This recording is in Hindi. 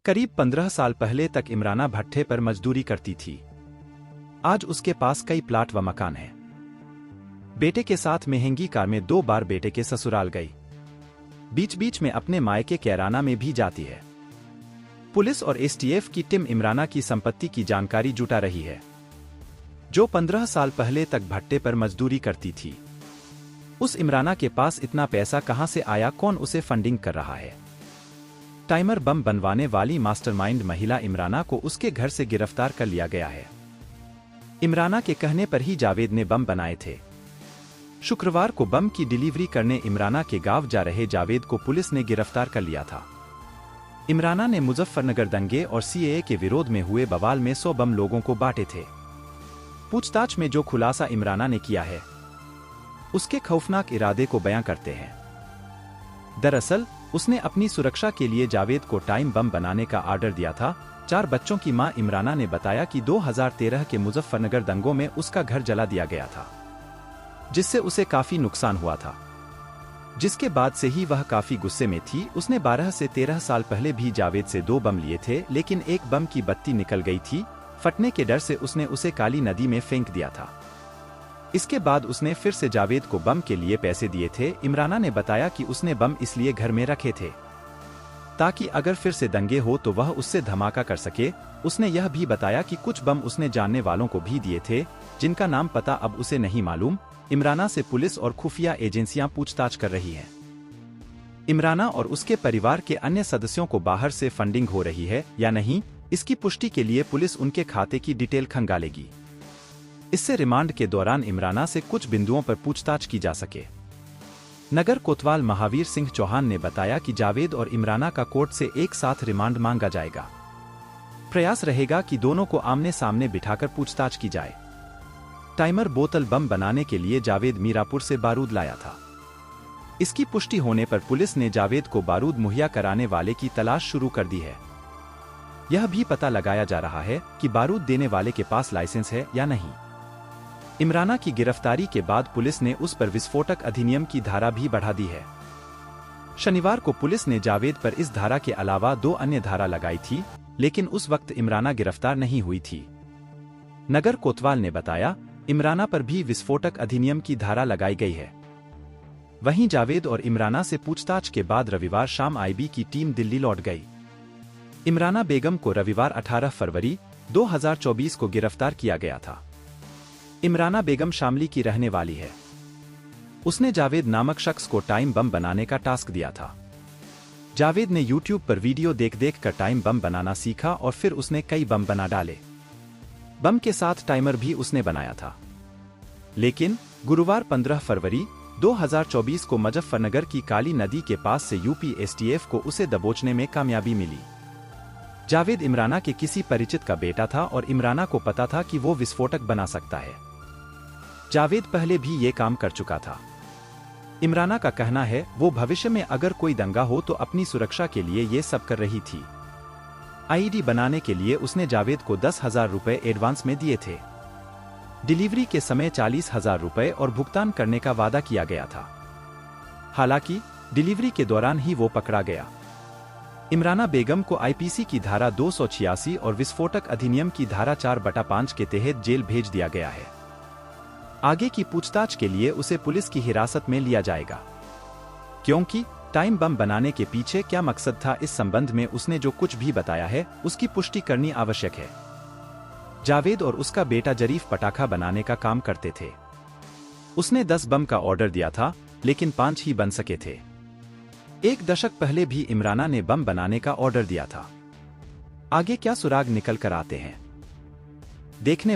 करीब 15 साल पहले तक इमराना भट्टे पर मजदूरी करती थी। आज उसके पास कई प्लाट व मकान हैं। बेटे के साथ महंगी कार में 2 बार बेटे के ससुराल गई। बीच बीच में अपने मायके कैराना में भी जाती है। पुलिस और एसटीएफ की टीम इमराना की संपत्ति की जानकारी जुटा रही है, जो 15 साल पहले तक भट्टे पर मजदूरी करती थी। उस इमराना के पास इतना पैसा कहां से आया, कौन उसे फंडिंग कर रहा है? टाइमर बम बनवाने वाली मास्टरमाइंड महिला इमराना को उसके घर से गिरफ्तार कर लिया गया है। इमराना के कहने पर ही जावेद ने बम बनाए थे। शुक्रवार को बम की डिलीवरी करने इमराना के गांव जा रहे जावेद को पुलिस ने गिरफ्तार कर लिया था। इमराना ने मुजफ्फरनगर दंगे और सीएए के विरोध में हुए बवाल में 100 बम लोगों को बांटे थे। पूछताछ में जो खुलासा इमराना ने किया है, उसके खौफनाक इरादे को बयां करते हैं। दरअसल उसने अपनी सुरक्षा के लिए जावेद को टाइम बम बनाने का आर्डर दिया था। 4 बच्चों की मां इमराना ने बताया कि 2013 के मुजफ्फरनगर दंगों में उसका घर जला दिया गया था, जिससे उसे काफी नुकसान हुआ था, जिसके बाद से ही वह काफी गुस्से में थी। उसने 12 से 13 साल पहले भी जावेद से 2 बम लिए थे, लेकिन एक बम की बत्ती निकल गई थी। फटने के डर से उसने उसे काली नदी में फेंक दिया था। इसके बाद उसने फिर से जावेद को बम के लिए पैसे दिए थे। इमराना ने बताया कि उसने बम इसलिए घर में रखे थे ताकि अगर फिर से दंगे हो तो वह उससे धमाका कर सके। उसने यह भी बताया कि कुछ बम उसने जानने वालों को भी दिए थे, जिनका नाम पता अब उसे नहीं मालूम। इमराना से पुलिस और खुफिया एजेंसियां पूछताछ कर रही हैं। इमराना और उसके परिवार के अन्य सदस्यों को बाहर से फंडिंग हो रही है या नहीं, इसकी पुष्टि के लिए पुलिस उनके खाते की डिटेल खंगालेगी। इससे रिमांड के दौरान इमराना से कुछ बिंदुओं पर पूछताछ की जा सके। नगर कोतवाल महावीर सिंह चौहान ने बताया कि जावेद और इमराना का कोर्ट से एक साथ रिमांड मांगा जाएगा। प्रयास रहेगा कि दोनों को आमने सामने बिठाकर पूछताछ की जाए। टाइमर बोतल बम बनाने के लिए जावेद मीरापुर से बारूद लाया था। इसकी पुष्टि होने पर पुलिस ने जावेद को बारूद मुहैया कराने वाले की तलाश शुरू कर दी है। यह भी पता लगाया जा रहा है कि बारूद देने वाले के पास लाइसेंस है या नहीं। इमराना की गिरफ्तारी के बाद पुलिस ने उस पर विस्फोटक अधिनियम की धारा भी बढ़ा दी है। शनिवार को पुलिस ने जावेद पर इस धारा के अलावा 2 अन्य धारा लगाई थी, लेकिन उस वक्त इमराना गिरफ्तार नहीं हुई थी। नगर कोतवाल ने बताया, इमराना पर भी विस्फोटक अधिनियम की धारा लगाई गई है। वहीं जावेद और इमराना से पूछताछ के बाद रविवार शाम आईबी की टीम दिल्ली लौट गई। इमराना बेगम को रविवार 18 फरवरी 2024 को गिरफ्तार किया गया था। इमराना बेगम शामली की रहने वाली है। उसने जावेद नामक शख्स को टाइम बम बनाने का टास्क दिया था। जावेद ने यूट्यूब पर वीडियो देख कर टाइम बम बनाना सीखा और फिर उसने कई बम बना डाले। बम के साथ टाइमर भी उसने बनाया था। लेकिन गुरुवार 15 फरवरी 2024 को मुजफ्फरनगर की काली नदी के पास से यूपी एसटीएफ को उसे दबोचने में कामयाबी मिली। जावेद इमराना के किसी परिचित का बेटा था और इमराना को पता था कि वो विस्फोटक बना सकता है। जावेद पहले भी ये काम कर चुका था। इमराना का कहना है, वो भविष्य में अगर कोई दंगा हो तो अपनी सुरक्षा के लिए ये सब कर रही थी। आईडी बनाने के लिए उसने जावेद को 10,000 रुपए एडवांस में दिए थे। डिलीवरी के समय 40,000 रुपए और भुगतान करने का वादा किया गया था। हालांकि डिलीवरी के दौरान ही वो पकड़ा गया। इमराना बेगम को आईपीसी की धारा 286 और विस्फोटक अधिनियम की धारा 4/5 के तहत जेल भेज दिया गया है। आगे की पूछताछ के लिए उसे पुलिस की हिरासत में लिया जाएगा, क्योंकि टाइम बम बनाने के पीछे क्या मकसद था, इस संबंध में उसने जो कुछ भी बताया है उसकी पुष्टि करनी आवश्यक है। जावेद और उसका बेटा जरीफ पटाखा बनाने का काम करते थे। उसने 10 बम का ऑर्डर दिया था, लेकिन 5 ही बन सके थे। 1 दशक पहले भी इमराना ने बम बनाने का ऑर्डर दिया था। आगे क्या सुराग निकल कर आते हैं, देखने